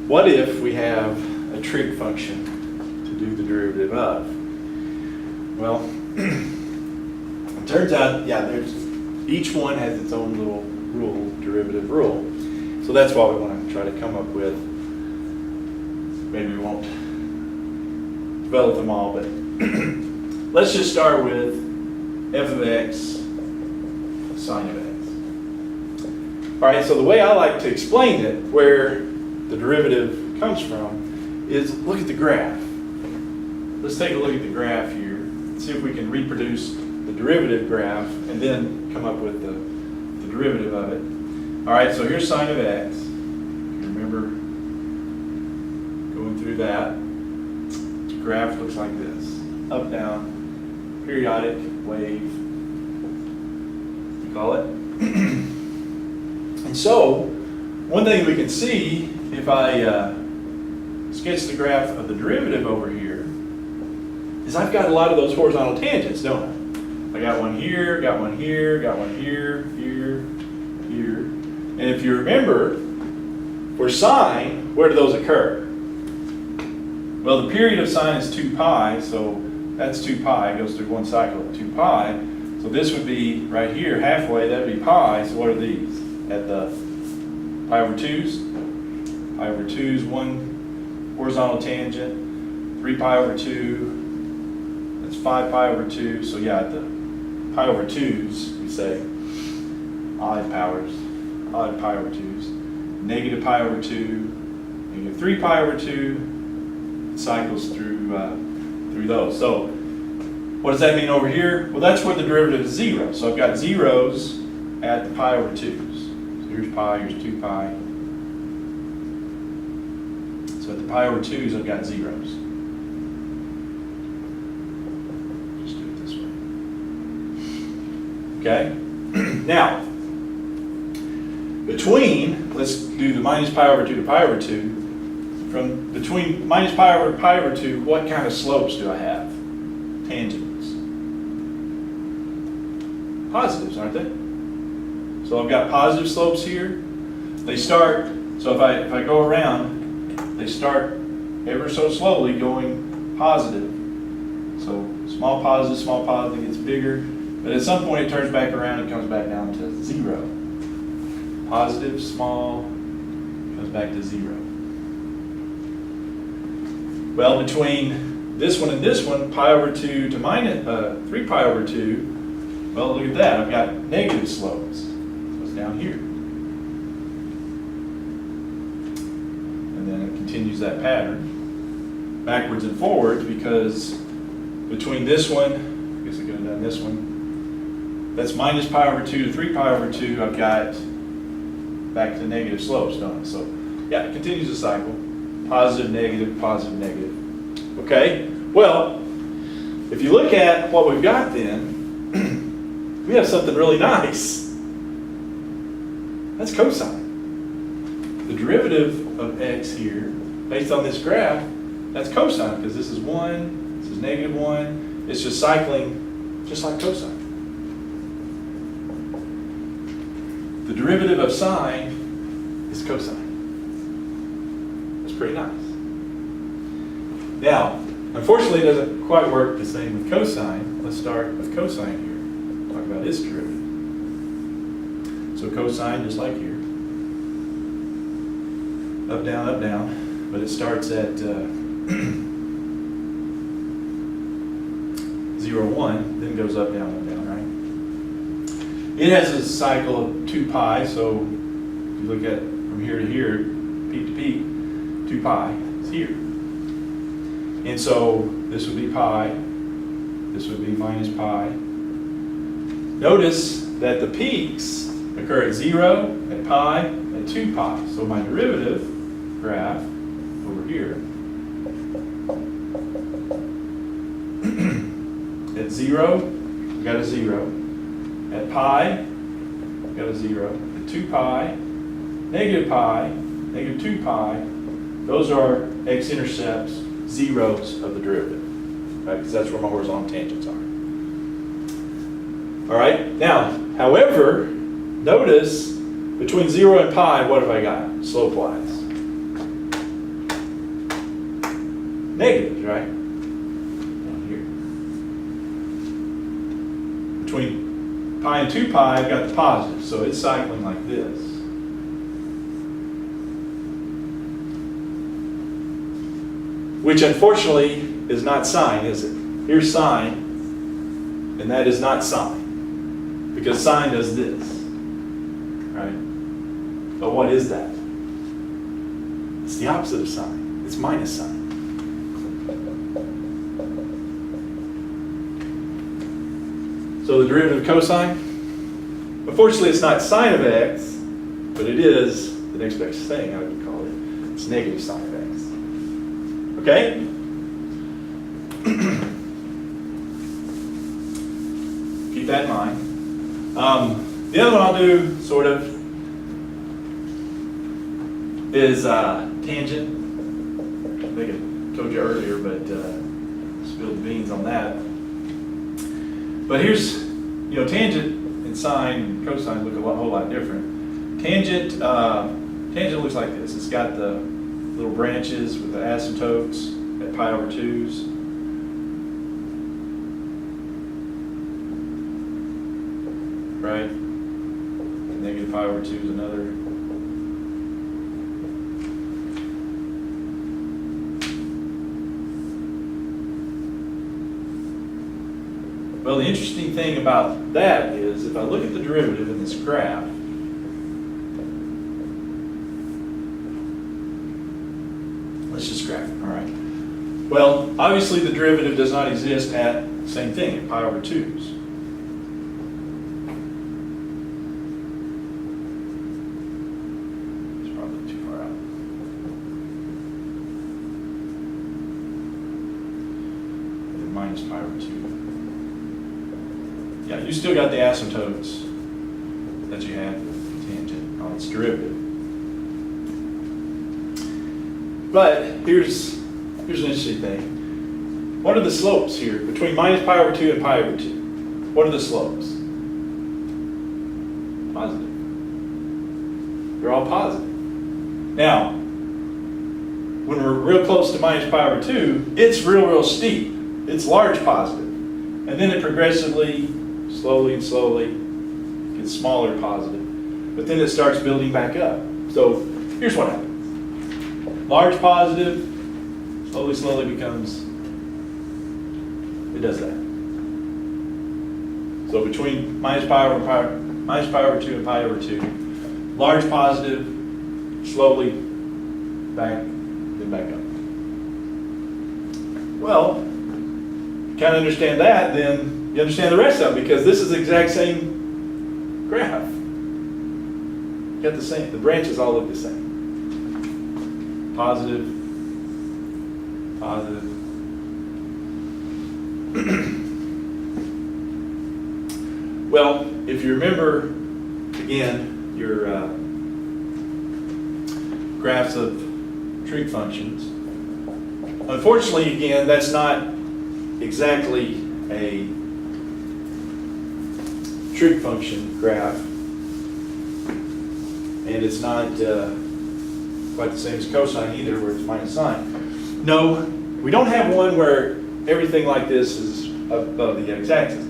what if we have a trig function to do the derivative of? Well, it turns out, yeah, each one has its own little rule, derivative rule. So that's why we want to try to come up with, maybe we won't develop them all, but let's just start with f of x sine of x. All right, so the way I like to explain it, where the derivative comes from, is look at the graph. Let's take a look at the graph here and see if we can reproduce the derivative graph and then come up with the derivative of it. All right, so here's sine of x. Remember going through that. The graph looks like this. Up, down, periodic wave, we call it. And so, one thing we can see, if I sketch the graph of the derivative over here, is I've got a lot of those horizontal tangents, don't I? I got one here, got one here, got one here, here, here. And if you remember, for sine, where do those occur? Well, the period of sine is 2 pi, so that's 2 pi. It goes through one cycle at 2 pi. So this would be right here, halfway, that would be pi. So what are these? At the pi over 2's? Pi over 2's, one horizontal tangent, 3 pi over 2, that's 5 pi over 2. So yeah, at the pi over 2's, we say odd powers, odd pi over 2's, negative pi over 2, negative 3 pi over 2, it cycles through those. So what does that mean over here? Well, that's where the derivative is 0. So I've got zeros at the pi over 2's. So here's pi, here's 2 pi. So at the pi over 2's, I've got zeros. Just do it this way. Okay? Now, let's do the minus pi over 2 to pi over 2. From between minus pi over 2, what kind of slopes do I have? Tangents. Positives, aren't they? So I've got positive slopes here. They start, so if I go around, they start ever so slowly going positive. So small positive gets bigger, but at some point it turns back around and comes back down to 0. Positive, small, comes back to 0. Well, between this one and this one, pi over 2 to minus 3 pi over 2, well, look at that. I've got negative slopes. So it's down here. And then it continues that pattern backwards and forwards, because between this one, I guess I could have done this one, that's minus pi over 2 to 3 pi over 2, I've got back to negative slopes, don't I? So, yeah, it continues the cycle. Positive, negative, positive, negative. Okay? Well, if you look at what we've got then, we have something really nice. That's cosine. The derivative of x here, based on this graph, that's cosine, because this is 1, this is negative 1. It's just cycling just like cosine. The derivative of sine is cosine. Pretty nice. Now, unfortunately, it doesn't quite work the same with cosine. Let's start with cosine here. Talk about its derivative. So cosine, just like here, up, down, but it starts at 0, 1, then goes up, down, right? It has a cycle of 2 pi, so if you look at from here to here, peak to peak, 2 pi is here. And so this would be pi, this would be minus pi. Notice that the peaks occur at 0, at pi, at 2 pi. So my derivative graph over here, at 0, we've got a 0. At pi, we've got a 0. At 2 pi, negative 2 pi, those are x-intercepts, zeros of the derivative, right? Because that's where my horizontal tangents are. All right, now, however, notice between 0 and pi, what have I got, slope-wise? negatives, right? Down here. Between pi and 2 pi, I've got the positive, so it's cycling like this. Which unfortunately is not sine, is it? Here's sine, and that is not sine, because sine does this, right? But what is that? It's the opposite of sine. It's minus sine. So the derivative of cosine? Unfortunately, it's not sine of x, but it is the next best thing, I would call it. It's negative sine of x. Okay? Keep that in mind. The other one I'll do, sort of, is tangent. I think I told you earlier, but spilled the beans on that. But here's, tangent and sine and cosine look a whole lot different. Tangent looks like this. It's got the little branches with the asymptotes at pi over 2's. Right? Negative pi over 2 is another. Well, the interesting thing about that is if I look at the derivative in this graph, let's just graph it, all right. Well, obviously the derivative does not exist at, same thing, at pi over 2's. It's probably too far out. And minus pi over 2. Yeah, you still got the asymptotes that you had with tangent on its derivative. But here's an interesting thing. What are the slopes here between minus pi over 2 and pi over 2? What are the slopes? Positive. They're all positive. Now, when we're real close to minus pi over 2, it's real steep. It's large positive. And then it progressively, slowly and slowly, gets smaller positive. But then it starts building back up. So here's what happens. Large positive, slowly becomes, it does that. So between minus pi over 2 and pi over 2, large positive, slowly back, then back up. Well, kind of understand that, then you understand the rest of it, because this is the exact same graph. Got the same, the branches all look the same. Positive, positive. Well, if you remember, again, your graphs of trig functions, unfortunately, again, that's not exactly a trig function graph, and it's not quite the same as cosine either, where it's minus sine. No, we don't have one where everything like this is above the x-axis.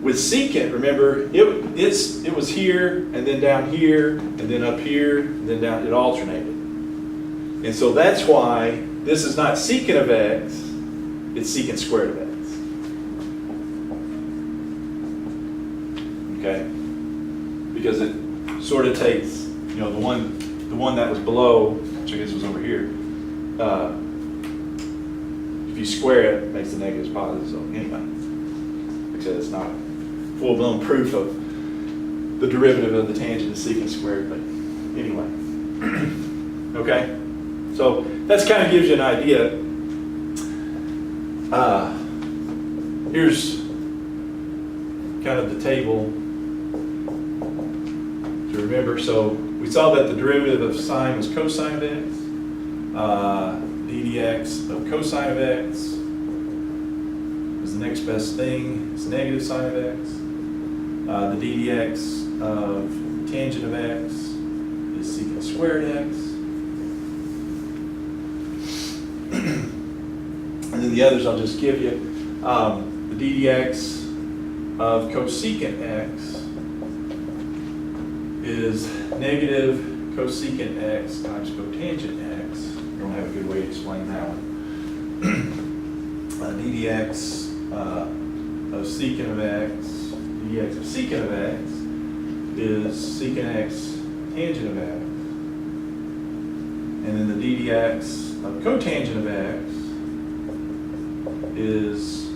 With secant, remember, it was here, and then down here, and then up here, and then down, it alternated. And so that's why this is not secant of x, it's secant squared of x. Okay? Because it sort of takes, the one that was below, which I guess was over here, if you square it, it makes the negatives positive. So anyway, because it's not full-blown proof of the derivative of the tangent is secant squared, but anyway. Okay? So that's kind of gives you an idea. Here's kind of the table to remember. So we saw that the derivative of sine was cosine of x. ddx of cosine of x is the next best thing. It's negative sine of x. The ddx of tangent of x is secant squared x. then the others I'll just give you. The ddx of cosecant x is negative cosecant x times cotangent x. You don't have a good way to explain that one. ddx of secant of x, ddx of secant of x is secant x tangent of x. And then the ddx of cotangent of x is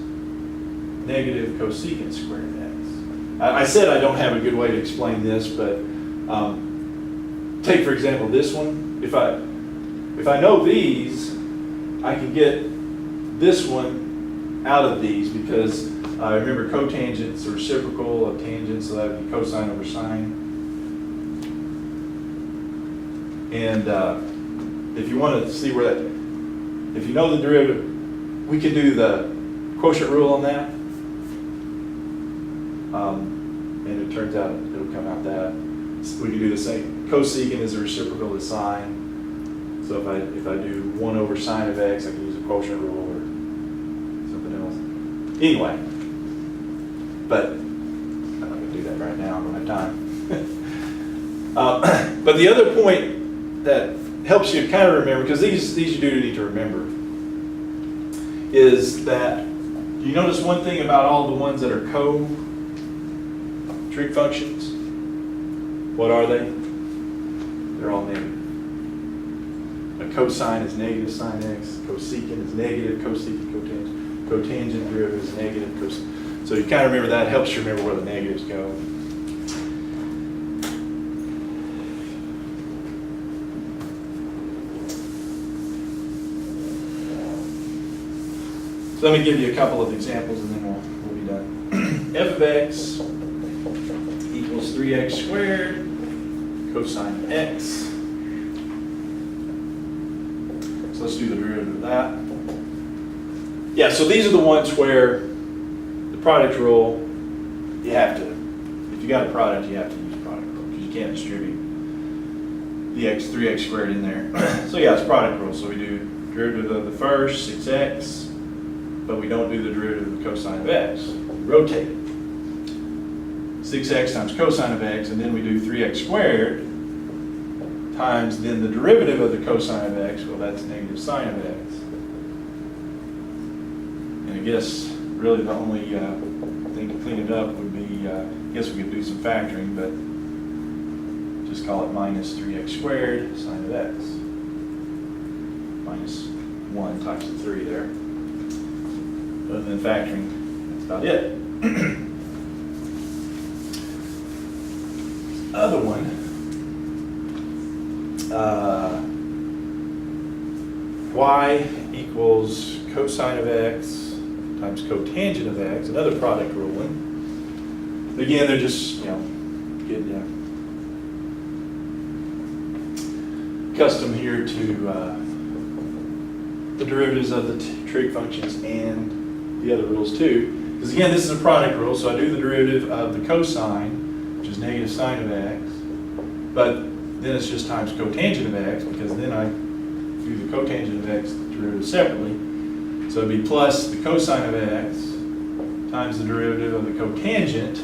negative cosecant squared x. I said I don't have a good way to explain this, but take for example this one. If I know these, I can get this one out of these because remember cotangent's the reciprocal of tangent, so that would be cosine over sine. And if you want to see where that, if you know the derivative, we can do the quotient rule on that. And it turns out it'll come out that. We can do the same. Cosecant is a reciprocal of sine. So if I do 1 over sine of x, I can use a quotient rule or something else. Anyway, but I'm not going to do that right now. I don't have time. But the other point that helps you kind of remember, because these you do need to remember, is that you notice one thing about all the ones that are trig functions. What are they? They're all negative. A cosine is negative sine x, cosecant is negative cosecant cotangent, cotangent derivative is negative cosecant. So you kind of remember that, helps you remember where the negatives go. So let me give you a couple of examples and then we'll be done. F of x equals 3x squared cosine x. So let's do the derivative of that. Yeah, so these are the ones where the product rule, you have to, if you got a product, you have to use product rule because you can't distribute the 3x squared in there. So yeah, it's product rule. So we do derivative of the first, 6x, but we don't do the derivative of the cosine of x. We rotate it. 6x times cosine of x, and then we do 3x squared times then the derivative of the cosine of x, well that's negative sine of x. And I guess really the only thing to clean it up would be, I guess we could do some factoring, but just call it minus 3x squared sine of x. Minus 1 times the 3 there. Other than factoring, that's about it. Other one, y equals cosine of x times cotangent of x, another product rule one. Again, they're just, getting accustomed here to the derivatives of the trig functions and the other rules too. Because again, this is a product rule, so I do the derivative of the cosine, which is negative sine of x, but then it's just times cotangent of x, because then I do the cotangent of x derivative separately. So it'd be plus the cosine of x times the derivative of the cotangent,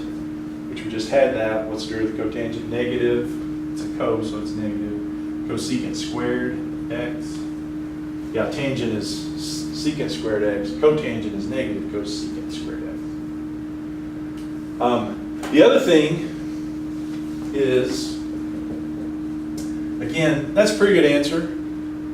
which we just had that. What's the derivative of the cotangent? Negative, it's a co, so it's negative cosecant squared x. Yeah, tangent is secant squared x, cotangent is negative cosecant squared x. The other thing is, again, that's a pretty good answer,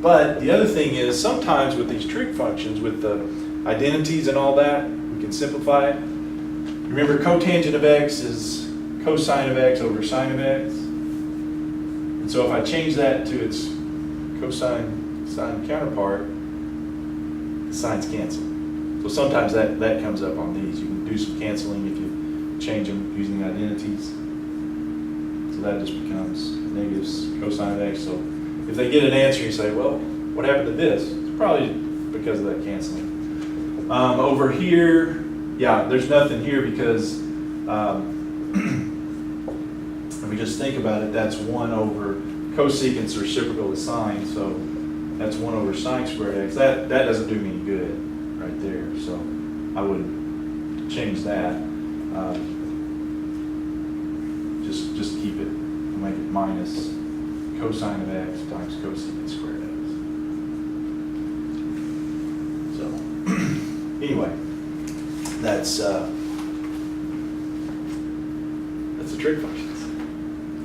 but the other thing is sometimes with these trig functions, with the identities and all that, we can simplify it. Remember, cotangent of x is cosine of x over sine of x. And so if I change that to its cosine sine counterpart, the signs cancel. So sometimes that comes up on these. You can do some canceling if you change them using identities. So that just becomes negative cosine of x. So if they get an answer, you say, well, what happened to this? It's probably because of that canceling. Over here, yeah, there's nothing here because if we just think about it, that's 1 over cosecant's reciprocal of sine, so that's 1 over sine squared x. That doesn't do me any good. right there. So I would change that. Just keep it, make it minus cosine of x times cosecant squared x. So anyway, that's a trig function.